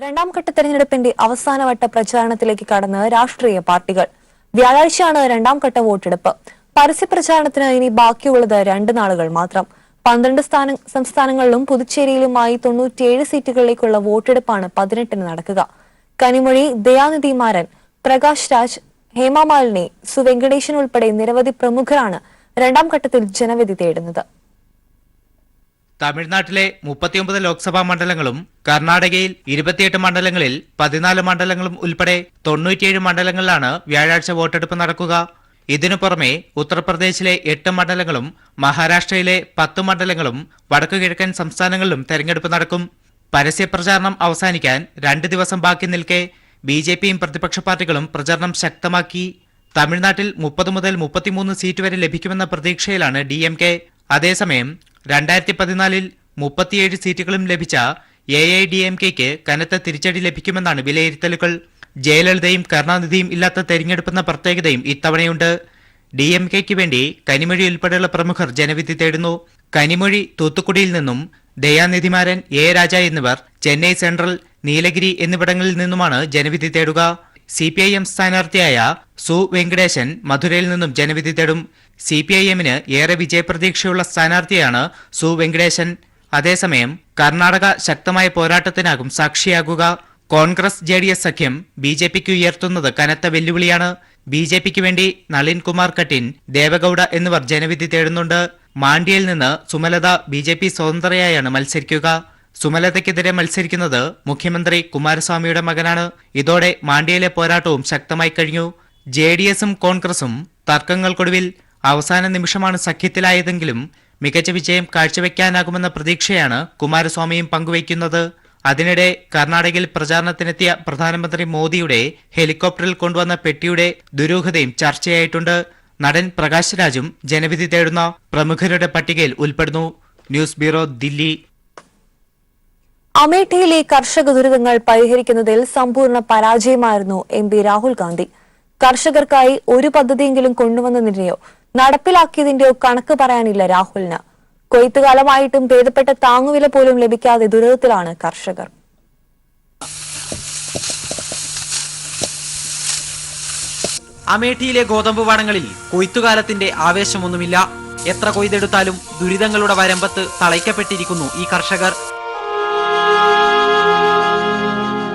രണ്ടാം ഘട്ട തെരഞ്ഞെടുപ്പിന്റെ അവസാനവട്ട പ്രചാരണത്തിലേക്ക് കടന്ന് രാഷ്ട്രീയ പാർട്ടികൾ. വ്യാഴാഴ്ചയാണ് രണ്ടാം ഘട്ട വോട്ടെടുപ്പ്. പരസ്യപ്രചാരണത്തിന് ഇനി ബാക്കിയുള്ളത് 2 നാളുകൾ മാത്രം. 12 സംസ്ഥാനങ്ങളിലും പുതുച്ചേരിയിലുമായി 97 സീറ്റുകളിലേക്കുള്ള വോട്ടെടുപ്പാണ് 18-ന് നടക്കുക. കനിമൊഴി, ദയാനിധി മാരൻ, പ്രകാശ് രാജ്, ഹേമമാലിനി, സുവെങ്കടേശൻ ഉൾപ്പെടെ നിരവധി പ്രമുഖരാണ് രണ്ടാം ഘട്ടത്തിൽ ജനവിധി തേടുന്നത്. തമിഴ്നാട്ടിലെ 39 ലോക്സഭാ മണ്ഡലങ്ങളും കർണാടകയിൽ 28 മണ്ഡലങ്ങളിൽ 14 മണ്ഡലങ്ങളും ഉൾപ്പെടെ 97 മണ്ഡലങ്ങളിലാണ് വ്യാഴാഴ്ച വോട്ടെടുപ്പ് നടക്കുക. ഇതിനു പുറമെ ഉത്തർപ്രദേശിലെ 8 മണ്ഡലങ്ങളും മഹാരാഷ്ട്രയിലെ 10 മണ്ഡലങ്ങളും വടക്കുകിഴക്കൻ സംസ്ഥാനങ്ങളിലും തെരഞ്ഞെടുപ്പ് നടക്കും. പരസ്യപ്രചാരണം അവസാനിക്കാൻ 2 ദിവസം ബാക്കി നിൽക്കെ ബിജെപിയും പ്രതിപക്ഷ പാർട്ടികളും പ്രചാരണം ശക്തമാക്കി. തമിഴ്നാട്ടിൽ 30 മുതൽ 33 സീറ്റ് വരെ ലഭിക്കുമെന്ന പ്രതീക്ഷയിലാണ് DMK. അതേസമയം 2014-ൽ 37 സീറ്റുകളും ലഭിച്ച AIADMKയ്ക്ക് കനത്ത തിരിച്ചടി ലഭിക്കുമെന്നാണ് വിലയിരുത്തലുകൾ. ജയലളിതയും കരുണാനിധിയും ഇല്ലാത്ത തെരഞ്ഞെടുപ്പെന്ന പ്രത്യേകതയും ഇത്തവണയുണ്ട്. DMKയ്ക്ക് വേണ്ടി കനിമൊഴി ഉൾപ്പെടെയുള്ള പ്രമുഖർ ജനവിധി തേടുന്നു. കനിമൊഴി തൂത്തുക്കുടിയിൽ നിന്നും, ദയാനിധിമാരൻ, A. രാജ എന്നിവർ ചെന്നൈ സെൻട്രൽ, നീലഗിരി എന്നിവിടങ്ങളിൽ നിന്നുമാണ് ജനവിധി തേടുക. CPIM സ്ഥാനാർത്ഥിയായ സു വെങ്കടേശൻ മധുരയിൽ നിന്നും ജനവിധി തേടും. CPIM-ന് ഏറെ വിജയപ്രതീക്ഷയുള്ള സ്ഥാനാർത്ഥിയാണ് സു വെങ്കടേശൻ. അതേസമയം കർണാടക ശക്തമായ പോരാട്ടത്തിനാകും സാക്ഷിയാകുക. കോൺഗ്രസ് JDS സഖ്യം BJPക്ക് ഉയർത്തുന്നത് കനത്ത വെല്ലുവിളിയാണ്. BJPക്ക് വേണ്ടി നളിൻ കുമാർ കട്ടീൽ, ദേവഗൌഡ എന്നിവർ ജനവിധി തേടുന്നുണ്ട്. മാണ്ഡ്യയിൽ നിന്ന് സുമലത BJP സ്വതന്ത്രയായാണ് മത്സരിക്കുക. സുമലതയ്ക്കെതിരെ മത്സരിക്കുന്നത് മുഖ്യമന്ത്രി കുമാരസ്വാമിയുടെ മകനാണ്. ഇതോടെ മാണ്ഡ്യയിലെ പോരാട്ടവും ശക്തമായി കഴിഞ്ഞു. JDSഉം കോൺഗ്രസും തർക്കങ്ങൾക്കൊടുവിൽ അവസാന നിമിഷമാണ് സഖ്യത്തിലായതെങ്കിലും മികച്ച വിജയം കാഴ്ചവെക്കാനാകുമെന്ന പ്രതീക്ഷയാണ് കുമാരസ്വാമിയും പങ്കുവയ്ക്കുന്നത്. അതിനിടെ കർണാടകയിൽ പ്രചാരണത്തിനെത്തിയ പ്രധാനമന്ത്രി മോദിയുടെ ഹെലികോപ്റ്ററിൽ കൊണ്ടുവന്ന പെട്ടിയുടെ ദുരൂഹതയും ചർച്ചയായിട്ടുണ്ട്. നടൻ പ്രകാശ് രാജും ജനവിധി തേടുന്ന പ്രമുഖരുടെ പട്ടികയിൽ ഉൾപ്പെടുന്നു. News bureau, Delhi. അമേഠിയിലെ കർഷക ദുരിതങ്ങൾ പരിഹരിക്കുന്നതിൽ സമ്പൂർണ്ണ പരാജയമായിരുന്നു MP രാഹുൽ ഗാന്ധി. കർഷകർക്കായി ഒരു പദ്ധതിയെങ്കിലും കൊണ്ടുവന്നതിന്റെയോ നടപ്പിലാക്കിയതിന്റെയോ കണക്ക് പറയാനില്ല രാഹുലിന്. കൊയ്ത്തുകാലമായിട്ടും ഭേദപ്പെട്ട താങ്ങുവില പോലും ലഭിക്കാതെ ദുരിതത്തിലാണ് കർഷകർ. അമേഠിയിലെ ഗോതമ്പ് പാടങ്ങളിൽ കൊയ്ത്തുകാലത്തിന്റെ ആവേശമൊന്നുമില്ല. എത്ര കൊയ്തെടുത്താലും ദുരിതങ്ങളുടെ വരമ്പത്ത് തളയ്ക്കപ്പെട്ടിരിക്കുന്നു ഈ കർഷകർ.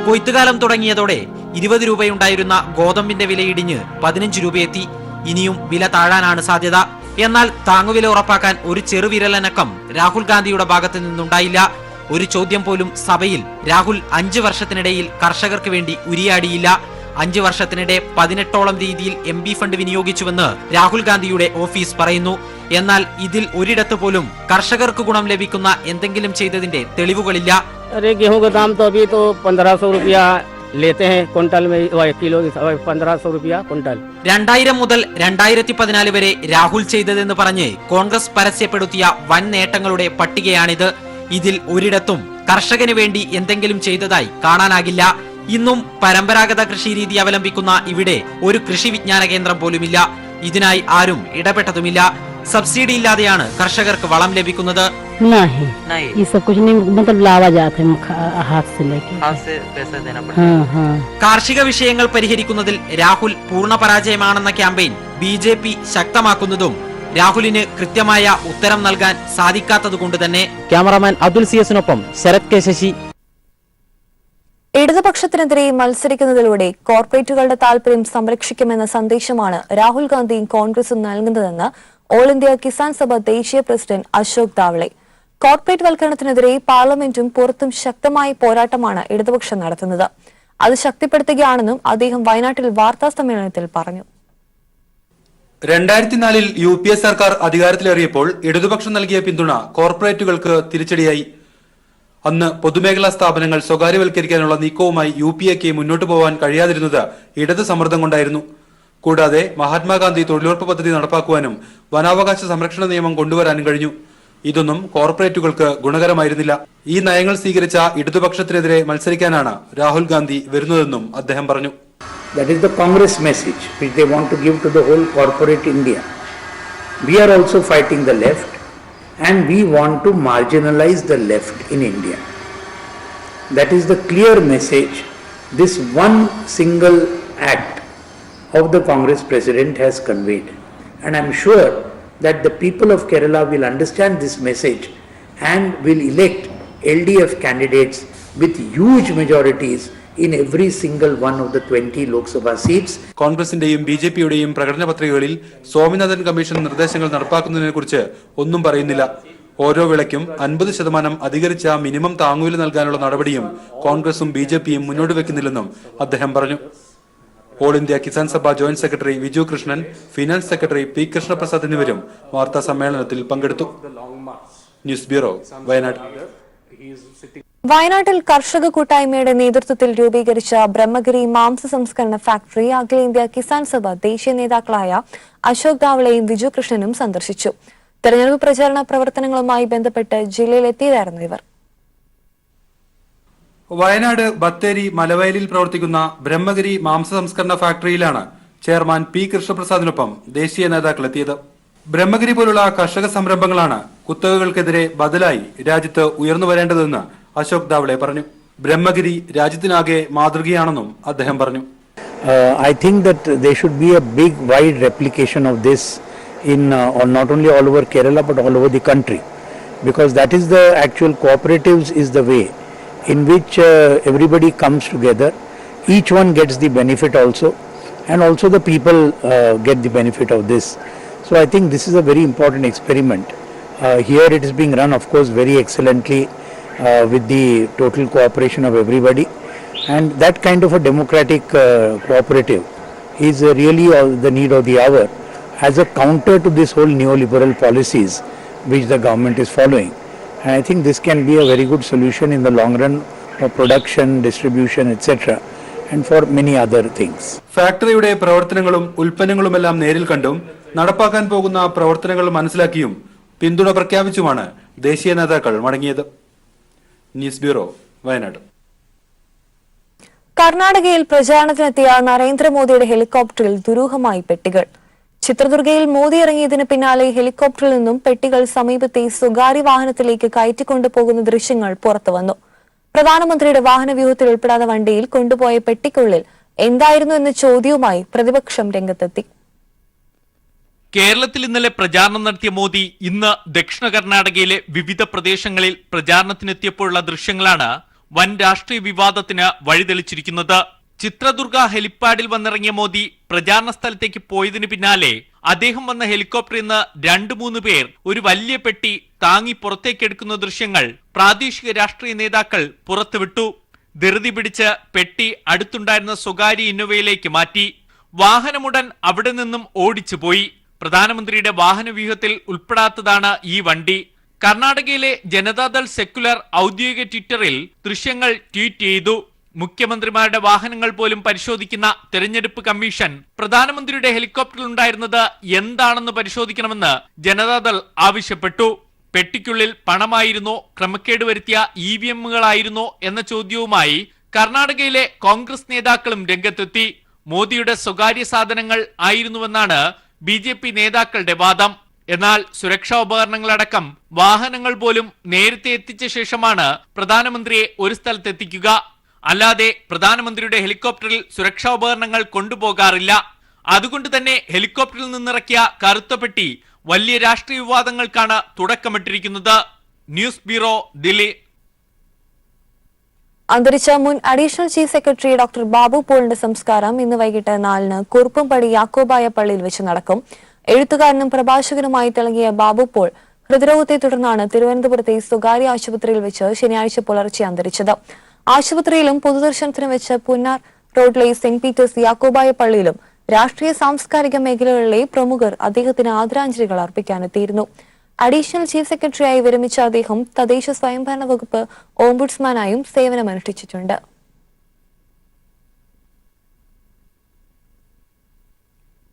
കൊയ്ത്തുകാലം തുടങ്ങിയതോടെ 20 രൂപയുണ്ടായിരുന്ന ഗോതമ്പിന്റെ വില ഇടിഞ്ഞ് 15 രൂപയെത്തി. ഇനിയും വില താഴാനാണ് സാധ്യത. എന്നാൽ താങ്ങുവില ഉറപ്പാക്കാൻ ഒരു ചെറുവിരലനക്കം രാഹുൽ ഗാന്ധിയുടെ ഭാഗത്തു നിന്നുണ്ടായില്ല. ഒരു ചോദ്യം പോലും സഭയിൽ രാഹുൽ 5 വർഷത്തിനിടയിൽ കർഷകർക്ക് വേണ്ടി ഉരിയാടിയില്ല. 5 വർഷത്തിനിടെ 18ഓളം രീതിയിൽ MP ഫണ്ട് വിനിയോഗിച്ചുവെന്ന് രാഹുൽ ഗാന്ധിയുടെ ഓഫീസ് പറയുന്നു. എന്നാൽ ഇതിൽ ഒരിടത്ത് പോലും കർഷകർക്ക് ഗുണം ലഭിക്കുന്ന എന്തെങ്കിലും ചെയ്തതിന്റെ തെളിവുകളില്ല. अरे गेहूं का दाम तो अभी तो 1500 रुपया लेते हैं क्विंटल में, किलो 1500 रुपया क्विंटल. 2000 മുതൽ 2014 വരെ രാഹുൽ ചെയ്തതെന്ന് പറഞ്ഞ് കോൺഗ്രസ് പരസ്യപ്പെടുത്തിയ വൻ നേട്ടങ്ങളുടെ പട്ടികയാണിത്. ഇതിൽ ഒരിടത്തും കർഷകന് വേണ്ടി എന്തെങ്കിലും ചെയ്തതായി കാണാനാകില്ല. ഇന്നും പരമ്പരാഗത കൃഷിരീതി അവലംബിക്കുന്ന ഇവിടെ ഒരു കൃഷി വിജ്ഞാന കേന്ദ്രം പോലുമില്ല. ഇതിനായി ആരും ഇടപെട്ടതുമില്ല. സബ്സിഡി ഇല്ലാതെയാണ് കർഷകർക്ക് വളം ലഭിക്കുന്നത്. കാർഷിക വിഷയങ്ങൾ പരിഹരിക്കുന്നതിൽ രാഹുൽ പൂർണ്ണ പരാജയമാണെന്ന ക്യാമ്പയിൻ BJP ശക്തമാക്കുന്നതും രാഹുലിന് കൃത്യമായ ഉത്തരം നൽകാൻ സാധിക്കാത്തതുകൊണ്ട് തന്നെ. ക്യാമറാമാൻ അബ്ദുൽ സിയസിനൊപ്പം ശരത് കെ ശശി. ഇടതുപക്ഷത്തിനെതിരെ മത്സരിക്കുന്നതിലൂടെ കോർപ്പറേറ്റുകളുടെ താൽപര്യം സംരക്ഷിക്കുമെന്ന സന്ദേശമാണ് രാഹുൽ ഗാന്ധിയും കോൺഗ്രസും നൽകുന്നതെന്ന് ഓൾ ഇന്ത്യ കിസാൻ സഭ ദേശീയ പ്രസിഡന്റ് അശോക് ദാവ്ളെ. കോർപ്പറേറ്റ് വൽക്കരണത്തിനെതിരെ പാർലമെന്റും പുറത്തും ശക്തമായ പോരാട്ടമാണ് ഇടതുപക്ഷം നടത്തുന്നത്. അത് ശക്തിപ്പെടുത്തുകയാണെന്നും അദ്ദേഹം വയനാട്ടിൽ വാർത്താ സമ്മേളനത്തിൽ പറഞ്ഞു. 2004-ൽ UPA സർക്കാർ അധികാരത്തിലേറിയപ്പോൾ ഇടതുപക്ഷം നൽകിയ പിന്തുണ കോർപ്പറേറ്റുകൾക്ക് തിരിച്ചടിയായി. അന്ന് പൊതുമേഖലാ സ്ഥാപനങ്ങൾ സ്വകാര്യവൽക്കരിക്കാനുള്ള നീക്കവുമായി UPAക്ക് മുന്നോട്ടു പോകാൻ കഴിയാതിരുന്നത് ഇടത് സമ്മർദ്ദം കൊണ്ടായിരുന്നു. കൂടാതെ മഹാത്മാഗാന്ധി തൊഴിലുറപ്പ് പദ്ധതി നടപ്പാക്കുവാനും വനാവകാശ സംരക്ഷണ നിയമം കൊണ്ടുവരാനും കഴിഞ്ഞു. ഇതൊന്നും കോർപ്പറേറ്റുകൾക്ക് ഗുണകരമായിരുന്നില്ല. ഈ നയങ്ങൾ സ്വീകരിച്ച ഇടതുപക്ഷത്തിനെതിരെ മത്സരിക്കാനാണ് രാഹുൽ ഗാന്ധി വരുന്നതെന്നും അദ്ദേഹം പറഞ്ഞു. That is the Congress message which they want to give to the whole corporate India. We are also fighting the left and we want to marginalize the left in India. That is the clear message this one single act of the Congress president has conveyed. And I am sure that the people of Kerala will understand this message and will elect LDF candidates with huge majorities in every single one of the 20 Lok Sabha seats. കോൺഗ്രസിന്റെയും ബിജെപിയുടെയും പ്രകടന പത്രികകളിൽ Swaminathan commission നിർദ്ദേശങ്ങൾ നടപ്പാക്കുന്നതിനെക്കുറിച്ച് ഒന്നും പറയുന്നില്ല. ഓരോ വിളയ്ക്കും 50% അധികരിച്ച minimum താങ്ങുവില നൽകാനുള്ള നടപടിയും കോൺഗ്രസും ബിജെപിയും മുന്നോട്ട് വെക്കുന്നില്ലെന്നും അദ്ദേഹം പറഞ്ഞു. All India Kisan Sabha joint secretary Viju Krishnan, finance secretary P Krishnaprasad എന്നിവരും വാർത്താ സമ്മേളനത്തിൽ പങ്കെടുത്തു. News bureau, Wayanad. വയനാട്ടിൽ കർഷക കൂട്ടായ്മയുടെ നേതൃത്വത്തിൽ രൂപീകരിച്ച ബ്രഹ്മഗിരി മാംസ സംസ്കരണ ഫാക്ടറി അഖിലേന്ത്യാ കിസാൻ സഭ ദേശീയ നേതാക്കളായ അശോക് ദാവളയും വിജു കൃഷ്ണനും സന്ദർശിച്ചു. തെരഞ്ഞെടുപ്പ് പ്രചാരണ പ്രവർത്തനങ്ങളുമായി ബന്ധപ്പെട്ട് ജില്ലയിലെത്തിയതായിരുന്നു ഇവർ. വയനാട് ബത്തേരി മലവയലിൽ പ്രവർത്തിക്കുന്ന ബ്രഹ്മഗിരി മാംസ സംസ്കരണ ഫാക്ടറിയിലാണ് ചെയർമാൻ പി കൃഷ്ണപ്രസാദിനൊപ്പം ദേശീയ നേതാക്കൾ എത്തിയത്. ബ്രഹ്മഗിരി പോലുള്ള കർഷക സംരംഭങ്ങളാണ് കുത്തകകൾക്കെതിരെ ബദലായി രാജ്യത്ത് ഉയർന്നു വരേണ്ടതെന്ന് അശോക് ദാവളെ പറഞ്ഞു. ബ്രഹ്മഗിരി രാജ്യത്തിനാകെ മാതൃകയാണെന്നും അദ്ദേഹം പറഞ്ഞു. I think that there should be a big wide replication of this in not only all over Kerala but all over the country, because that is the actual cooperatives is the way in which everybody comes together, each one gets the benefit also, and also the people get the benefit of this. So I think this is a very important experiment. Here it is being run, of course, very excellently with the total cooperation of everybody, and that kind of a democratic cooperative is really the need of the hour as a counter to this whole neoliberal policies which the government is following. And I think this can be a very good solution in the long run for production, distribution, etc., and for many other things. ഫാക്ടറിയുടെ പ്രവർത്തനങ്ങളും ഉൽപ്പന്നങ്ങളുമെല്ലാം നേരിൽ കണ്ടും നടപ്പാക്കാൻ പോകുന്ന പ്രവർത്തനങ്ങൾ മനസ്സിലാക്കിയും പിന്തുണ പ്രഖ്യാപിച്ചുമാണ് ദേശീയ നേതാക്കൾ മടങ്ങിയത്. News bureau, Wayanad. കർണാടകയിൽ പ്രചാരണത്തിനെത്തിയ നരേന്ദ്രമോദിയുടെ ഹെലികോപ്റ്ററിൽ ദുരൂഹമായി പെട്ടികൾ. ചിത്രദുർഗയിൽ മോദി ഇറങ്ങിയതിന് പിന്നാലെ ഹെലികോപ്റ്ററിൽ നിന്നും പെട്ടികൾ സമീപത്തെ സ്വകാര്യ വാഹനത്തിലേക്ക് കയറ്റിക്കൊണ്ടുപോകുന്ന ദൃശ്യങ്ങൾ പുറത്തുവന്നു. പ്രധാനമന്ത്രിയുടെ വാഹനവ്യൂഹത്തിൽ ഉൾപ്പെടാത്ത വണ്ടിയിൽ കൊണ്ടുപോയ പെട്ടിക്കുള്ളിൽ എന്തായിരുന്നു എന്ന ചോദ്യവുമായി പ്രതിപക്ഷം രംഗത്തെത്തി. കേരളത്തിൽ ഇന്നലെ പ്രചാരണം നടത്തിയ മോദി ഇന്ന് ദക്ഷിണ കർണാടകയിലെ വിവിധ പ്രദേശങ്ങളിൽ പ്രചാരണത്തിനെത്തിയപ്പോഴുള്ള ദൃശ്യങ്ങളാണ് വൻ രാഷ്ട്രീയ വിവാദത്തിന് വഴിതെളിച്ചിരിക്കുന്നത്. ചിത്രദുർഗ ഹെലിപ്പാഡിൽ വന്നിറങ്ങിയ മോദി പ്രചാരണ സ്ഥലത്തേക്ക് പോയതിനു പിന്നാലെ അദ്ദേഹം വന്ന ഹെലികോപ്റ്ററിൽ നിന്ന് 2-3 പേർ ഒരു വലിയ പെട്ടി താങ്ങി പുറത്തേക്കെടുക്കുന്ന ദൃശ്യങ്ങൾ പ്രാദേശിക രാഷ്ട്രീയ നേതാക്കൾ പുറത്തുവിട്ടു. ധൃതി പിടിച്ച് പെട്ടി അടുത്തുണ്ടായിരുന്ന സ്വകാര്യ ഇന്നോവയിലേക്ക് മാറ്റി. വാഹനമുടൻ അവിടെ നിന്നും ഓടിച്ചുപോയി. പ്രധാനമന്ത്രിയുടെ വാഹനവ്യൂഹത്തിൽ ഉൾപ്പെടാത്തതാണ് ഈ വണ്ടി. കർണാടകയിലെ ജനതാദൾ സെക്യുലർ ഔദ്യോഗിക ട്വിറ്ററിൽ ദൃശ്യങ്ങൾ ട്വീറ്റ് ചെയ്തു. മുഖ്യമന്ത്രിമാരുടെ വാഹനങ്ങൾ പോലും പരിശോധിക്കുന്ന തെരഞ്ഞെടുപ്പ് കമ്മീഷൻ പ്രധാനമന്ത്രിയുടെ ഹെലികോപ്റ്ററിൽ ഉണ്ടായിരുന്നത് എന്താണെന്ന് പരിശോധിക്കണമെന്ന് ജനതാദൾ ആവശ്യപ്പെട്ടു. പെട്ടിക്കുള്ളിൽ പണമായിരുന്നോ, ക്രമക്കേട് വരുത്തിയ EVMകളായിരുന്നോ എന്ന ചോദ്യവുമായി കർണാടകയിലെ കോൺഗ്രസ് നേതാക്കളും രംഗത്തെത്തി. മോദിയുടെ സ്വകാര്യ സാധനങ്ങൾ ആയിരുന്നുവെന്നാണ് BJP നേതാക്കളുടെ വാദം. എന്നാൽ സുരക്ഷാ ഉപകരണങ്ങളടക്കം വാഹനങ്ങൾ പോലും നേരത്തെ എത്തിച്ച ശേഷമാണ് പ്രധാനമന്ത്രിയെ ഒരു സ്ഥലത്തെത്തിക്കുക. അല്ലാതെ പ്രധാനമന്ത്രിയുടെ ഹെലികോപ്റ്ററിൽ സുരക്ഷാ ഉപകരണങ്ങൾ കൊണ്ടുപോകാറില്ല. അതുകൊണ്ട് തന്നെ ഹെലികോപ്റ്ററിൽ നിന്നിറക്കിയ കറുത്ത പെട്ടി വലിയ രാഷ്ട്രീയ വിവാദങ്ങൾക്കാണ് തുടക്കമിട്ടിരിക്കുന്നത്. News bureau, Delhi. അന്തരിച്ച മുൻ additional chief secretary doctor Babu പോളിന്റെ സംസ്കാരം ഇന്ന് വൈകിട്ട് 4-ന് കുറുപ്പംപടി യാക്കോബായ പള്ളിയിൽ വെച്ച് നടക്കും. എഴുത്തുകാരനും പ്രഭാഷകനുമായി തിളങ്ങിയ ബാബു പോൾ ഹൃദ്രോഗത്തെ തുടർന്നാണ് തിരുവനന്തപുരത്തെ സ്വകാര്യ ആശുപത്രിയിൽ വെച്ച് ശനിയാഴ്ച പുലർച്ചെ അന്തരിച്ചത്. ആശുപത്രിയിലും പൊതുദർശനത്തിന് വെച്ച് പുന്നാർ റോഡിലെ സെന്റ് പീറ്റേഴ്സ് യാക്കോബായ പള്ളിയിലും രാഷ്ട്രീയ സാംസ്കാരിക മേഖലകളിലെ പ്രമുഖർ അദ്ദേഹത്തിന് ആദരാഞ്ജലികൾ അർപ്പിക്കാനെത്തിയിരുന്നു. അഡീഷണൽ ചീഫ് സെക്രട്ടറിയായി വിരമിച്ച അദ്ദേഹം തദ്ദേശ സ്വയംഭരണ വകുപ്പ് ഓംബുഡ്സ്മാനായും സേവനമനുഷ്ഠിച്ചിട്ടുണ്ട്.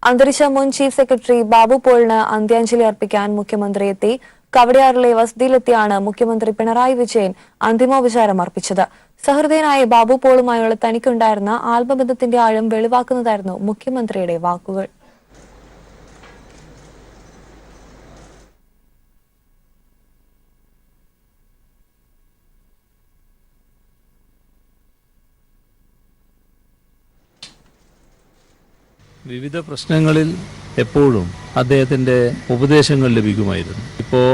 അന്തരിച്ച മുൻ ചീഫ് സെക്രട്ടറി ബാബു പോളിന് അന്ത്യാഞ്ജലി അർപ്പിക്കാൻ മുഖ്യമന്ത്രി എത്തി. കവടിയാറിലെ വസതിയിലെത്തിയാണ് മുഖ്യമന്ത്രി പിണറായി വിജയൻ അന്തിമോപചാരം അർപ്പിച്ചത്. സഹൃദയനായ ബാബു പോളുമായുള്ള തനിക്കുണ്ടായിരുന്ന ആത്മബന്ധത്തിന്റെ ആഴം വെളിവാക്കുന്നതായിരുന്നു മുഖ്യമന്ത്രിയുടെ വാക്കുകൾ. വിവിധ പ്രശ്നങ്ങളിൽ എപ്പോഴും അദ്ദേഹത്തിൻ്റെ ഉപദേശങ്ങൾ ലഭിക്കുമായിരുന്നു. ഇപ്പോൾ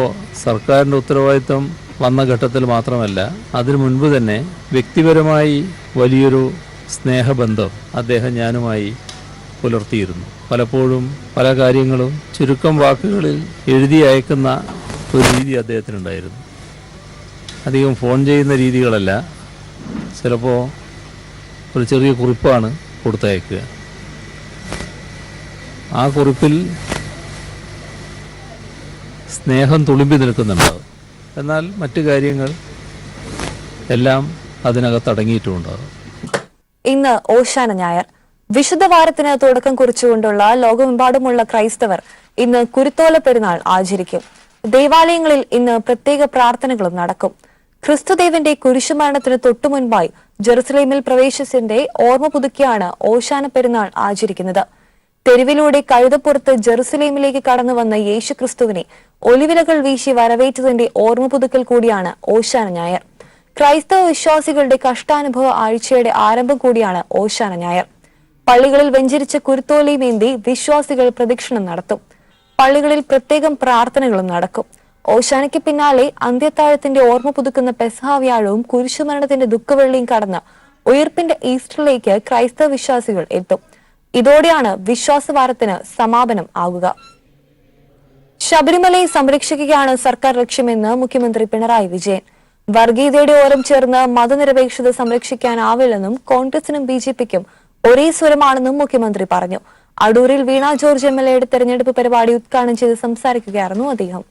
സർക്കാരിൻ്റെ ഉത്തരവാദിത്വം വന്ന ഘട്ടത്തിൽ മാത്രമല്ല, അതിനു മുൻപ് തന്നെ വ്യക്തിപരമായി വലിയൊരു സ്നേഹബന്ധം അദ്ദേഹം ഞാനുമായി പുലർത്തിയിരുന്നു. പലപ്പോഴും പല കാര്യങ്ങളും ചുരുക്കം വാക്കുകളിൽ എഴുതി അയക്കുന്ന ഒരു രീതി അദ്ദേഹത്തിനുണ്ടായിരുന്നു. അധികം ഫോൺ ചെയ്യുന്ന രീതികളല്ല, ചിലപ്പോൾ ഒരു ചെറിയ കുറിപ്പാണ് കൊടുത്തയക്കുക. ആ കുറിപ്പിൽ സ്നേഹം തുളുമ്പി നിൽക്കുന്നുണ്ടാകും. എന്നാൽ മറ്റു കാര്യങ്ങൾ എല്ലാം അതിനകത്ത് അടങ്ങിയിട്ടുണ്ടാകും. ഇന്ന് ഓശാന ഞായർ. വിശുദ്ധ വാരത്തിന് തുടക്കം കുറിച്ചുകൊണ്ടുള്ള ലോകമെമ്പാടുമുള്ള ക്രൈസ്തവർ ഇന്ന് കുരുത്തോല പെരുന്നാൾ ആചരിക്കും. ദേവാലയങ്ങളിൽ ഇന്ന് പ്രത്യേക പ്രാർത്ഥനകളും നടക്കും. ക്രിസ്തുദേവന്റെ കുരിശുമരണത്തിന് തൊട്ടുമുൻപായി ജെറുസലേമിൽ പ്രവേശിച്ചതിന്റെ ഓർമ്മ പുതുക്കിയാണ് ഓശാന പെരുന്നാൾ ആചരിക്കുന്നത്. തെരുവിലൂടെ കഴുതപ്പുറത്ത് ജെറുസലേമിലേക്ക് കടന്നു വന്ന യേശു ക്രിസ്തുവിനെ ഒലിവിലകൾ വീശി വരവേറ്റതിന്റെ ഓർമ്മ പുതുക്കൽ കൂടിയാണ് ഓശാന ഞായർ. ക്രൈസ്തവ വിശ്വാസികളുടെ കഷ്ടാനുഭവ ആഴ്ചയുടെ ആരംഭം കൂടിയാണ് ഓശാന ഞായർ. പള്ളികളിൽ വെഞ്ചരിച്ച കുരുത്തോലയുമേന്തി വിശ്വാസികൾ പ്രദക്ഷിണം നടത്തും. പള്ളികളിൽ പ്രത്യേകം പ്രാർത്ഥനകളും നടക്കും. ഓശാനയ്ക്ക് പിന്നാലെ അന്ത്യത്താഴത്തിന്റെ ഓർമ്മ പുതുക്കുന്ന പെസഹ വ്യാഴവും കുരിശുമരണത്തിന്റെ ദുഃഖവെള്ളിയും കടന്ന് ഉയർപ്പിന്റെ ഈസ്റ്ററിലേക്ക് ക്രൈസ്തവ വിശ്വാസികൾ എത്തും. ഇതോടെയാണ് വിശ്വാസവാരത്തിന് സമാപനം ആകുക. ശബരിമലയെ സംരക്ഷിക്കുകയാണ് സർക്കാർ ലക്ഷ്യമെന്ന് മുഖ്യമന്ത്രി പിണറായി വിജയൻ. വർഗീയതയുടെ ഓരം ചേർന്ന് മതനിരപേക്ഷത സംരക്ഷിക്കാനാവില്ലെന്നും കോൺഗ്രസിനും ബിജെപിക്കും ഒരേ സ്വരമാണെന്നും മുഖ്യമന്ത്രി പറഞ്ഞു. അടൂരിൽ വീണ ജോർജ് MLAയുടെ തെരഞ്ഞെടുപ്പ് പരിപാടി ഉദ്ഘാടനം ചെയ്ത് സംസാരിക്കുകയായിരുന്നു അദ്ദേഹം.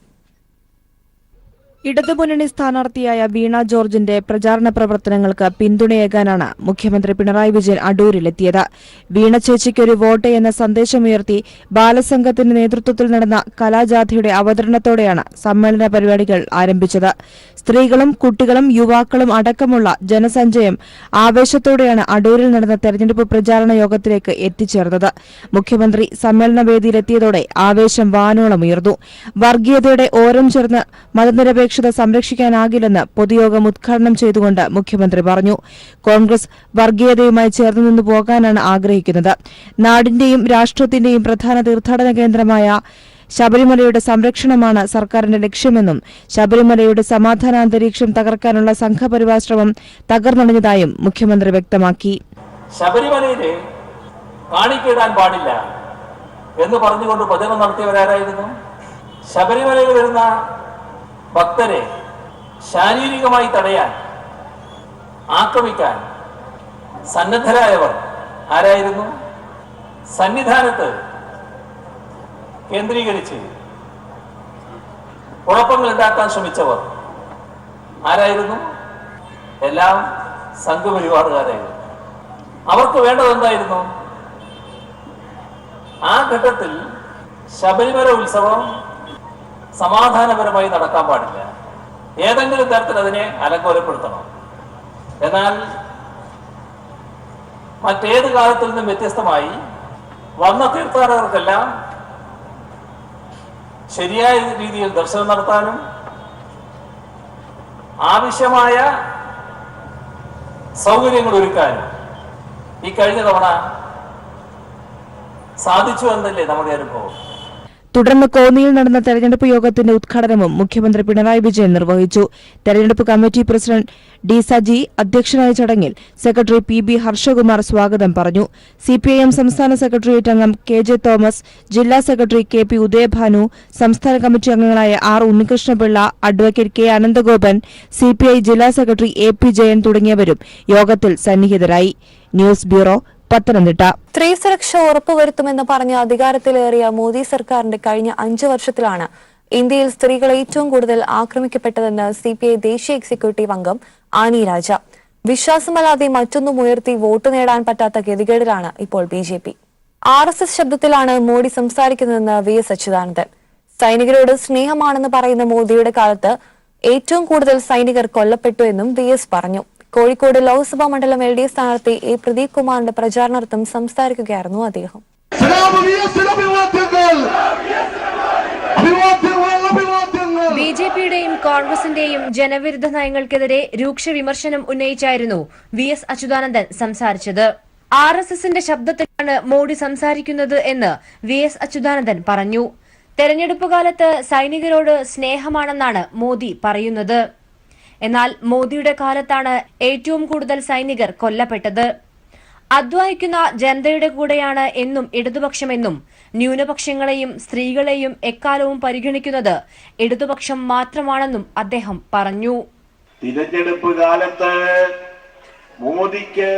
ഇടതുമുന്നണി സ്ഥാനാർത്ഥിയായ വീണ ജോർജിന്റെ പ്രചാരണ പ്രവർത്തനങ്ങൾക്ക് പിന്തുണയേകാനാണ് മുഖ്യമന്ത്രി പിണറായി വിജയൻ അടൂരിലെത്തിയത്. വീണ ചേച്ചിക്കൊരു വോട്ട് എന്ന സന്ദേശമുയർത്തി ബാലസംഘത്തിന്റെ നേതൃത്വത്തിൽ നടന്ന കലാജാഥയുടെ അവതരണത്തോടെയാണ് സമ്മേളന പരിപാടികൾ ആരംഭിച്ചത്. സ്ത്രീകളും കുട്ടികളും യുവാക്കളും അടക്കമുള്ള ജനസഞ്ചയം ആവേശത്തോടെയാണ് അടൂരിൽ നടന്ന തെരഞ്ഞെടുപ്പ് പ്രചാരണ യോഗത്തിലേക്ക് എത്തിച്ചേർന്നത്. മുഖ്യമന്ത്രി സമ്മേളന വേദിയിലെത്തിയതോടെ ആവേശം വാനോളമുയർന്നു. വർഗീയതയുടെ ഓരം ചേർന്ന് മതനിരപേക്ഷത സംരക്ഷിക്കാനാകില്ലെന്ന് പൊതുയോഗം ഉദ്ഘാടനം ചെയ്തുകൊണ്ട് മുഖ്യമന്ത്രി പറഞ്ഞു. കോൺഗ്രസ് വർഗീയതയുമായി ചേർന്നു നിന്നു പോകാനാണ് ആഗ്രഹിക്കുന്നത്. നാടിന്റെയും രാഷ്ട്രത്തിന്റെയും പ്രധാന തീർത്ഥാടന കേന്ദ്രമായ ശബരിമലയുടെ സംരക്ഷണമാണ് സർക്കാരിന്റെ ലക്ഷ്യമെന്നും ശബരിമലയുടെ സമാധാനാന്തരീക്ഷം തകർക്കാനുള്ള സംഘപരിവാർ ശ്രമം തകർന്നടിഞ്ഞതായും മുഖ്യമന്ത്രി വ്യക്തമാക്കി. ശബരിമലയില് കാണിക്കിടാൻ പാടില്ല എന്ന് പറഞ്ഞുകൊണ്ട് പ്രചരണം നടത്തിയവരാരായിരുന്നു? ശബരിമലയിൽ വരുന്ന ഭക്തരെ ശാരീരികമായി തടയാൻ, ആക്രമിക്കാൻ സന്നദ്ധരായവർ ആരായിരുന്നു? സന്നിധാനത്ത് കേന്ദ്രീകരിച്ച് കുഴപ്പങ്ങൾ ഉണ്ടാക്കാൻ ശ്രമിച്ചവർ ആരായിരുന്നു? എല്ലാം സംഘപരിവാറുകാരായിരുന്നു. അവർക്ക് വേണ്ടത് എന്തായിരുന്നു? ആ ഘട്ടത്തിൽ ശബരിമല ഉത്സവം സമാധാനപരമായി നടക്കാൻ പാടില്ല, ഏതെങ്കിലും തരത്തിൽ അതിനെ അലങ്കോലപ്പെടുത്തണം. എന്നാൽ മറ്റേത് കാലത്തിൽ നിന്നും വ്യത്യസ്തമായി വന്ന തീർത്ഥാടകർക്കെല്ലാം ശരിയായ രീതിയിൽ ദർശനം നടത്താനും ആവശ്യമായ സൗകര്യങ്ങൾ ഒരുക്കാനും ഈ കഴിഞ്ഞ തവണ സാധിച്ചു എന്നല്ലേ നമ്മുടെ അനുഭവം. തുടർന്ന് കോന്നിയിൽ നടന്ന തെരഞ്ഞെടുപ്പ് യോഗത്തിന്റെ ഉദ്ഘാടനവും മുഖ്യമന്ത്രി പിണറായി വിജയൻ നിർവഹിച്ചു. തെരഞ്ഞെടുപ്പ് കമ്മിറ്റി പ്രസിഡന്റ് ഡി സജി അധ്യക്ഷനായ ചടങ്ങിൽ സെക്രട്ടറി PB ഹർഷകുമാർ സ്വാഗതം പറഞ്ഞു. CPIM സംസ്ഥാന സെക്രട്ടേറിയറ്റ് അംഗം KJ തോമസ്, ജില്ലാ സെക്രട്ടറി KP ഉദയഭാനു, സംസ്ഥാന കമ്മിറ്റി അംഗങ്ങളായ R Unnikrishna Pillai, advocate K Ananthagopan, CPI ജില്ലാ സെക്രട്ടറി AP ജയൻ തുടങ്ങിയവരും യോഗത്തിൽ സന്നിഹിതരായി. News bureau, Pathanamthitta. സ്ത്രീ സുരക്ഷ ഉറപ്പുവരുത്തുമെന്ന് പറഞ്ഞ് അധികാരത്തിലേറിയ മോദി സർക്കാരിന്റെ കഴിഞ്ഞ 5 വർഷത്തിലാണ് ഇന്ത്യയിൽ സ്ത്രീകൾ ഏറ്റവും കൂടുതൽ ആക്രമിക്കപ്പെട്ടതെന്ന് CPI ദേശീയ എക്സിക്യൂട്ടീവ് അംഗം ആനി രാജ. വിശ്വാസമല്ലാതെ മറ്റൊന്നും ഉയർത്തി വോട്ട് നേടാൻ പറ്റാത്ത ഗതികേടിലാണ് ഇപ്പോൾ BJP. RSS ശബ്ദത്തിലാണ് മോദി സംസാരിക്കുന്നതെന്ന് VS അച്യുതാനന്ദൻ. സൈനികരോട് സ്നേഹമാണെന്ന് പറയുന്ന മോദിയുടെ കാലത്ത് ഏറ്റവും കൂടുതൽ സൈനികർ കൊല്ലപ്പെട്ടു എന്നും VS പറഞ്ഞു. കോഴിക്കോട് ലോക്സഭാ മണ്ഡലം LDF സ്ഥാനാർത്ഥി A പ്രദീപ് കുമാറിന്റെ പ്രചാരണാർത്ഥം സംസാരിക്കുകയായിരുന്നു അദ്ദേഹം. BJPയുടെയും കോൺഗ്രസിന്റെയും ജനവിരുദ്ധ നയങ്ങൾക്കെതിരെ രൂക്ഷ വിമർശനം ഉന്നയിച്ചായിരുന്നു VS അച്യുതാനന്ദൻ സംസാരിച്ചത്. RSSന്റെ ശബ്ദത്തിലാണ് മോഡി സംസാരിക്കുന്നത് എന്ന് VS അച്യുതാനന്ദൻ പറഞ്ഞു. തെരഞ്ഞെടുപ്പ് കാലത്ത് സൈനികരോട് സ്നേഹമാണെന്നാണ് മോദി പറയുന്നത്. എന്നാൽ മോദിയുടെ കാലത്താണ് ഏറ്റവും കൂടുതൽ സൈനികർ കൊല്ലപ്പെട്ടത്. അധ്വാനിക്കുന്ന ജനതയുടെ കൂടെയാണ് എന്നും ഇടതുപക്ഷമെന്നും ന്യൂനപക്ഷങ്ങളെയും സ്ത്രീകളെയും എക്കാലവും പരിഗണിക്കുന്നത് ഇടതുപക്ഷം മാത്രമാണെന്നും അദ്ദേഹം പറഞ്ഞു. തിരഞ്ഞെടുപ്പ് കാലത്ത് മോദിക്ക്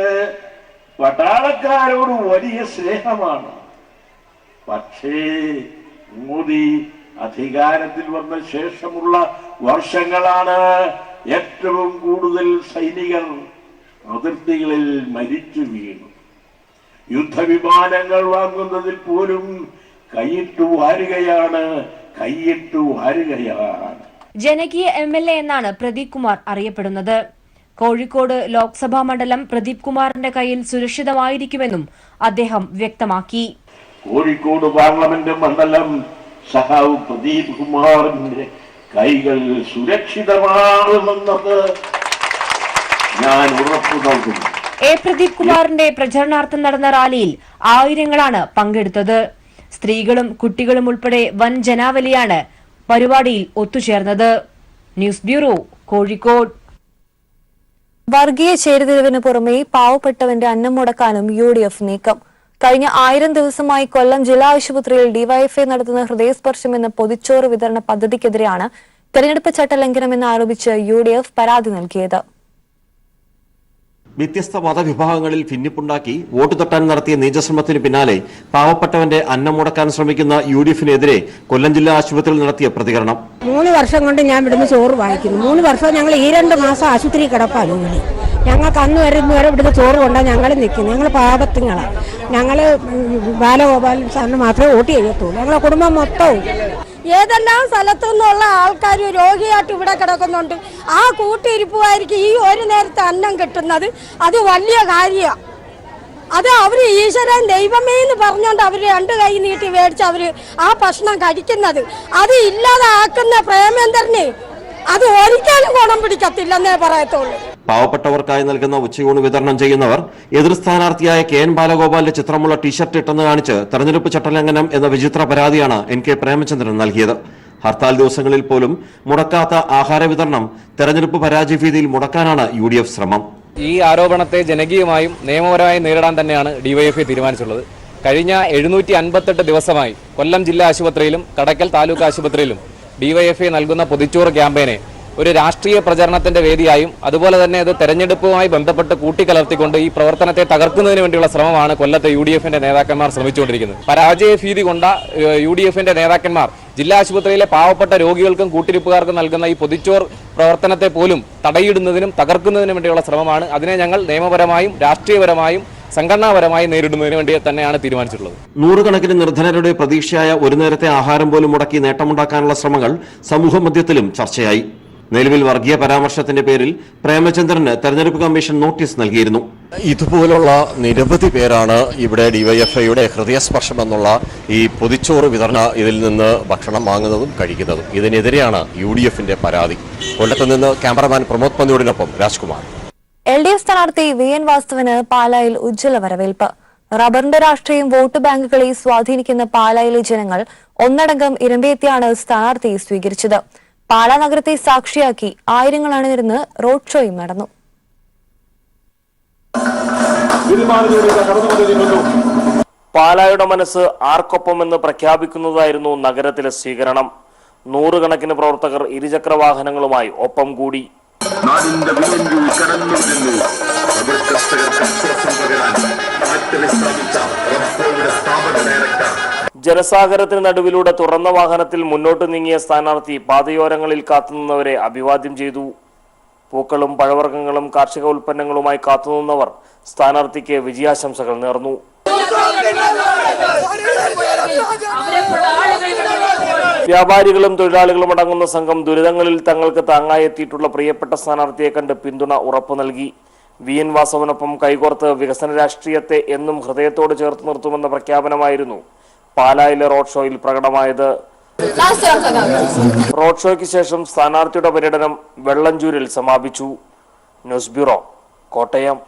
പട്ടാളക്കാരോട് വലിയ സ്നേഹമാണ്. പക്ഷേ മോദി അധികാരത്തിൽ വന്ന ശേഷമുള്ള വർഷങ്ങളാണ് ഏറ്റവും കൂടുതൽ സൈനികർ അതിർത്തികളിൽ മരിച്ചു വീണു. യുദ്ധവിമാനങ്ങൾ വാങ്ങുന്നതിൽ പോലും കൈയിട്ടു വാരുകയാണ്. ജനകീയ MLA എന്നാണ് പ്രദീപ് കുമാർ അറിയപ്പെടുന്നത്. കോഴിക്കോട് ലോക്സഭാ മണ്ഡലം പ്രദീപ് കുമാറിന്റെ കയ്യിൽ സുരക്ഷിതമായിരിക്കുമെന്നും അദ്ദേഹം വ്യക്തമാക്കി. കോഴിക്കോട് പാർലമെന്റ് മണ്ഡലം സഹാവ് പ്രദീപ് കുമാറിന്റെ കൈകൾ സുരക്ഷിതമാണെന്നത് ഞാൻ ഉറപ്പു നൽകുന്നു. പ്രദീപ് കുമാറിന്റെ പ്രചരണാർത്ഥം നടന്ന റാലിയിൽ ആയിരങ്ങളാണ് പങ്കെടുത്തത്. സ്ത്രീകളും കുട്ടികളും ഉൾപ്പെടെ വൻ ജനാവലിയാണ് പരിപാടിയിൽ ഒത്തുചേർന്നത്. News bureau, Kozhikode. വർഗീയ ചേരിതിരിവിന് പുറമെ പാവപ്പെട്ടവന്റെ അന്നം മുടക്കാനും UDF നീക്കം. കഴിഞ്ഞ 1000 ദിവസമായി കൊല്ലം ജില്ലാ ആശുപത്രിയിൽ ഡിവൈഎഫ്ഐ നടത്തുന്ന ഹൃദയസ്പർശം എന്ന പൊതിച്ചോറ് വിതരണ പദ്ധതിക്കെതിരെയാണ് തെരഞ്ഞെടുപ്പ് ചട്ടലംഘനമെന്ന് ആരോപിച്ച് UDF പരാതി നൽകിയത്. വ്യത്യസ്ത മതവിഭാഗങ്ങളിൽ ഭിന്നിപ്പുണ്ടാക്കി വോട്ട് തട്ടാൻ നടത്തിയ നീചശ്രമത്തിന് പിന്നാലെ പാവപ്പെട്ടവന്റെ അന്നം മുടക്കാൻ ശ്രമിക്കുന്ന UDFനെതിരെ കൊല്ലം ജില്ലാ ആശുപത്രിയിൽ നടത്തിയ പ്രതികരണം. 3 വർഷം കൊണ്ട് ഞാൻ ഇവിടുന്ന് ചോറ് വാങ്ങിക്കുന്നു. 3 വർഷം ഞങ്ങൾ ഈ 2 മാസം ആശുപത്രി കിടപ്പാണ്. ഞങ്ങൾക്ക് അന്ന് വരെ ഇന്ന് വരെ ഇവിടുന്ന് ചോറ് കൊണ്ടാണ് ഞങ്ങൾ നിൽക്കുന്നത്. ഞങ്ങൾ പാവത്തുങ്ങളാണ്. ഞങ്ങൾ ബാലഗോപാൽ സാറിന് മാത്രമേ വോട്ട് ചെയ്യത്തുള്ളൂ. ഞങ്ങളെ കുടുംബം മൊത്തവും ഏതെല്ലാം സ്ഥലത്തു നിന്നുള്ള ആൾക്കാർ രോഗിയായിട്ട് ഇവിടെ കിടക്കുന്നുണ്ട്. ആ കൂട്ടിരിപ്പുമായിരിക്കും ഈ ഒരു നേരത്തെ അന്നം കിട്ടുന്നത്. അത് വലിയ കാര്യമാണ്. അത് അവർ ഈശ്വരൻ ദൈവമേ എന്ന് പറഞ്ഞുകൊണ്ട് അവർ 2 കൈ നീട്ടി മേടിച്ച് അവർ ആ ഭക്ഷണം കഴിക്കുന്നത്. അത് ഇല്ലാതാക്കുന്ന പ്രേമേന്ദ്രനെ അത് ഒരിക്കലും ഗുണം പിടിക്കത്തില്ലെന്നേ പറയത്തുള്ളൂ. പാവപ്പെട്ടവർക്കായി നൽകുന്ന ഉച്ചയൂണ് വിതരണം ചെയ്യുന്നവർ എതിർ സ്ഥാനാർത്ഥിയായ KN ബാലഗോപാലിന്റെ ചിത്രമുള്ള ടീഷർട്ട് ഇട്ടെന്ന് കാണിച്ച് തെരഞ്ഞെടുപ്പ് ചട്ടലംഘനം എന്ന വിചിത്ര പരാതിയാണ് NK പ്രേമചന്ദ്രൻ നൽകിയത്. ഹർത്താൽ ദിവസങ്ങളിൽ പോലും മുടക്കാത്ത ആഹാര വിതരണം തെരഞ്ഞെടുപ്പ് പരാജയഭീതിയിൽ മുടക്കാനാണ് UDF ശ്രമം. ഈ ആരോപണത്തെ ജനകീയമായും നിയമപരമായും നേരിടാൻ തന്നെയാണ് ഡിവൈഎഫ്ഐ തീരുമാനിച്ചിട്ടുള്ളത്. കഴിഞ്ഞ 758 ദിവസമായി കൊല്ലം ജില്ലാ ആശുപത്രിയിലും കടയ്ക്കൽ താലൂക്ക് ആശുപത്രിയിലും ഡിവൈഎഫ്ഐ നൽകുന്ന പൊതിച്ചോറ് ക്യാമ്പയിനെ ഒരു രാഷ്ട്രീയ പ്രചരണത്തിന്റെ വേദിയായും അതുപോലെ തന്നെ അത് തെരഞ്ഞെടുപ്പുമായി ബന്ധപ്പെട്ട് കൂട്ടിക്കലർത്തിക്കൊണ്ട് ഈ പ്രവർത്തനത്തെ തകർക്കുന്നതിന് വേണ്ടിയുള്ള ശ്രമമാണ് കൊല്ലത്തെ UDFന്റെ നേതാക്കന്മാർ ശ്രമിച്ചുകൊണ്ടിരിക്കുന്നത്. പരാജയഭീതി കൊണ്ട UDFന്റെ നേതാക്കന്മാർ ജില്ലാ ആശുപത്രിയിലെ പാവപ്പെട്ട രോഗികൾക്കും കൂട്ടിരിപ്പുകാർക്കും നൽകുന്ന ഈ പൊതിച്ചോർ പ്രവർത്തനത്തെ പോലും തടയിടുന്നതിനും തകർക്കുന്നതിനും വേണ്ടിയുള്ള ശ്രമമാണ്. അതിനെ ഞങ്ങൾ നിയമപരമായും രാഷ്ട്രീയപരമായും സംഘടനാപരമായി നേരിടുന്നതിന് വേണ്ടി തന്നെയാണ് തീരുമാനിച്ചിട്ടുള്ളത്. നൂറുകണക്കിന് നിർധനരുടെ പ്രതീക്ഷയായ ഒരു നേരത്തെ ആഹാരം പോലും മുടക്കി നേട്ടമുണ്ടാക്കാനുള്ള ശ്രമങ്ങൾ സമൂഹമധ്യത്തിലും ചർച്ചയായി. നിലവിൽ വർഗീയ പരാമർശത്തിന്റെ പേരിൽ പ്രേമചന്ദ്രന് തെരഞ്ഞെടുപ്പ് കമ്മീഷൻ നോട്ടീസ് നൽകിയിരുന്നു. ഇതുപോലുള്ള നിരവധി പേരാണ് ഇവിടെ ഡിവൈഎഫ്ഐയുടെ ഹൃദയസ്പർശം എന്നുള്ള ഈ പൊതിച്ചോറ് വിതരണ ഇതിൽ നിന്ന് ഭക്ഷണം വാങ്ങുന്നതും കഴിക്കുന്നതും. ഇതിനെതിരെയാണ് UDFന്റെ പരാതി. കൊല്ലത്ത് നിന്ന് ക്യാമറമാൻ പ്രമോദ് പന്തിയോടിനൊപ്പം രാജ്കുമാർ. LDF സ്ഥാനാർത്ഥി VN വാസുവിന് പാലായിൽ ഉജ്ജ്വല വരവേൽപ്പ്. റബ്ബറിന്റെ രാഷ്ട്രീയം വോട്ട് ബാങ്കുകളെ സ്വാധീനിക്കുന്ന പാലായിലെ ജനങ്ങൾ ഒന്നടങ്കം ഇരമ്പെത്തിയാണ് സ്ഥാനാർത്ഥിയെ സ്വീകരിച്ചത്. പാലാ നഗരത്തെ സാക്ഷിയാക്കി ആയിരങ്ങൾ അണിനിരന്ന് റോഡ് ഷോയും നടന്നു. പാലായുടെ മനസ്സ് ആർക്കൊപ്പമെന്ന് പ്രഖ്യാപിക്കുന്നതായിരുന്നു നഗരത്തിലെ സ്വീകരണം. 100 കണക്കിന് പ്രവർത്തകർ ഇരുചക്ര വാഹനങ്ങളുമായി ഒപ്പം കൂടി. ജനസാഗരത്തിന് നടുവിലൂടെ തുറന്ന വാഹനത്തിൽ മുന്നോട്ട് നീങ്ങിയ സ്ഥാനാർത്ഥി പാതയോരങ്ങളിൽ കാത്തുനിന്നവരെ അഭിവാദ്യം ചെയ്തു. പൂക്കളും പഴവർഗ്ഗങ്ങളും കാർഷിക ഉൽപ്പന്നങ്ങളുമായി കാത്തുനിന്നവർ സ്ഥാനാർത്ഥിക്ക് വിജയാശംസകൾ നേർന്നു. വ്യാപാരികളും തൊഴിലാളികളും അടങ്ങുന്ന സംഘം ദുരിതങ്ങളിൽ തങ്ങൾക്ക് താങ്ങായി എത്തിയിട്ടുള്ള പ്രിയപ്പെട്ട സ്ഥാനാർത്ഥിയെ കണ്ട് പിന്തുണ ഉറപ്പു നൽകി. VN വാസവനൊപ്പം കൈകോർത്ത് വികസന രാഷ്ട്രീയത്തെ എന്നും ഹൃദയത്തോട് ചേർത്ത് നിർത്തുമെന്ന പ്രഖ്യാപനമായിരുന്നു പാലായിലെ റോഡ് ഷോയിൽ പ്രകടമായത്. റോഡ് ഷോയ്ക്ക് ശേഷം സ്ഥാനാർത്ഥിയുടെ പര്യടനം വെള്ളഞ്ചൂരിൽ സമാപിച്ചു. News bureau, Kottayam.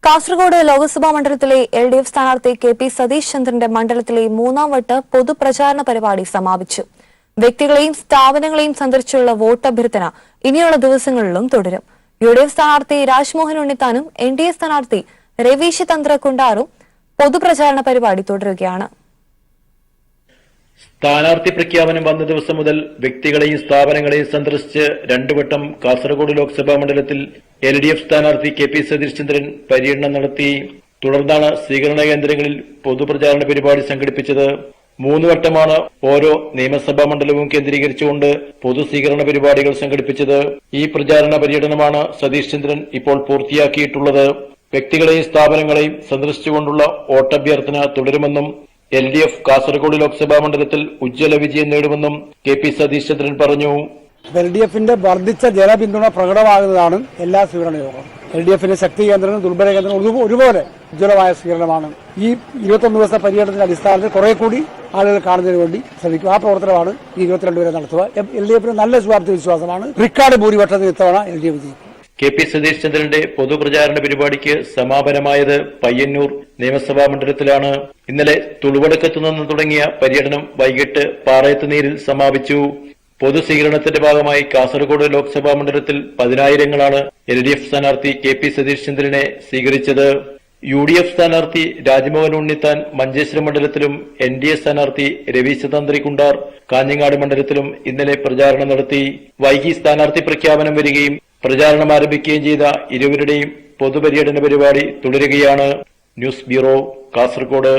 കാസർഗോഡ് ലോക്സഭാ മണ്ഡലത്തിലെ LDF സ്ഥാനാർത്ഥി KP സതീഷ് ചന്ദ്രന്റെ മണ്ഡലത്തിലെ മൂന്നാം വട്ട പൊതുപ്രചാരണ പരിപാടി സമാപിച്ചു. വ്യക്തികളെയും സ്ഥാപനങ്ങളെയും സന്ദർശിച്ചുള്ള വോട്ട് അഭ്യർത്ഥന ഇനിയുള്ള ദിവസങ്ങളിലും തുടരും. UDF സ്ഥാനാർത്ഥി രാജ്മോഹൻ ഉണ്ണിത്താനും NDA സ്ഥാനാർത്ഥി രവീഷ് തന്ത്രകുണ്ടാറും പൊതുപ്രചാരണ പരിപാടി തുടരുകയാണ്. സ്ഥാനാർത്ഥി പ്രഖ്യാപനം വന്ന ദിവസം മുതൽ വ്യക്തികളെയും സ്ഥാപനങ്ങളെയും സന്ദർശിച്ച് രണ്ടുവട്ടം കാസർഗോഡ് ലോക്സഭാ മണ്ഡലത്തിൽ LDF സ്ഥാനാർത്ഥി KP സതീഷ് ചന്ദ്രൻ പര്യടനം നടത്തി. തുടർന്നാണ് സ്വീകരണ കേന്ദ്രങ്ങളിൽ പൊതുപ്രചാരണ പരിപാടി സംഘടിപ്പിച്ചത്. 3 വട്ടമാണ് ഓരോ നിയമസഭാ മണ്ഡലവും കേന്ദ്രീകരിച്ചുകൊണ്ട് പൊതു സ്വീകരണ പരിപാടികൾ സംഘടിപ്പിച്ചത്. ഈ പ്രചാരണ പര്യടനമാണ് സതീഷ് ചന്ദ്രൻ ഇപ്പോൾ പൂർത്തിയാക്കിയിട്ടുള്ളത്. വ്യക്തികളെയും സ്ഥാപനങ്ങളെയും സന്ദർശിച്ചുകൊണ്ടുള്ള വോട്ടഭ്യർത്ഥന തുടരുമെന്നും LDF കാസർഗോഡ് ലോക്സഭാ മണ്ഡലത്തിൽ ഉജ്ജ്വല വിജയം നേടുമെന്നും KP സതീഷ് ചന്ദ്രൻ പറഞ്ഞു. LDFന്റെ വർദ്ധിച്ച ജനപിന്തുണ പ്രകടമാകുന്നതാണ് എല്ലാ സ്വീകരണ യോഗങ്ങളും. LDFന്റെ ശക്തി കേന്ദ്രങ്ങളും ദുർബല കേന്ദ്രങ്ങളും ഒരുപോലെ ഉജ്ജ്വലമായ സ്വീകരണമാണ്. ഈ 21 ദിവസത്തെ പര്യടനത്തിന്റെ അടിസ്ഥാനത്തിൽ കുറെ കൂടി ആളുകൾ കാണുന്നതിന് വേണ്ടി ശ്രമിക്കും. ആ പ്രവർത്തനമാണ് ഈ 22 വരെ നടത്തുക. LDFന് നല്ല ശുഭാപ്തി വിശ്വാസമാണ്. റെക്കോർഡ് ഭൂരിപക്ഷത്തിൽ ഇത്തവണ LDF വിജയിക്കും. KP സതീഷ് ചന്ദ്രന്റെ പൊതുപ്രചാരണ പരിപാടിക്ക് സമാപനമായത് പയ്യന്നൂർ നിയമസഭാ മണ്ഡലത്തിലാണ്. ഇന്നലെ തുളുവടക്കത്തു നിന്ന് തുടങ്ങിയ പര്യടനം വൈകിട്ട് പാറയത്തുനീരിൽ സമാപിച്ചു. പൊതു സ്വീകരണത്തിന്റെ ഭാഗമായി കാസർഗോഡ് ലോക്സഭാ മണ്ഡലത്തിൽ 10,000ങ്ങളാണ് LDF സ്ഥാനാർത്ഥി KP സതീഷ് ചന്ദ്രനെ സ്വീകരിച്ചത്. UDF സ്ഥാനാർത്ഥി രാജ്മോഹൻ ഉണ്ണിത്താൻ മഞ്ചേശ്വരം മണ്ഡലത്തിലും NDA സ്ഥാനാർത്ഥി രവീഷ് തന്ത്രികുണ്ടാർ കാഞ്ഞങ്ങാട് മണ്ഡലത്തിലും ഇന്നലെ പ്രചാരണം നടത്തി. വൈകി സ്ഥാനാർത്ഥി പ്രഖ്യാപനം വരികയും പ്രചാരണം ആരംഭിക്കുകയും ചെയ്ത ഇരുവരുടെയും പൊതുപര്യടന പരിപാടി തുടരുകയാണ്. News bureau, Kasaragod.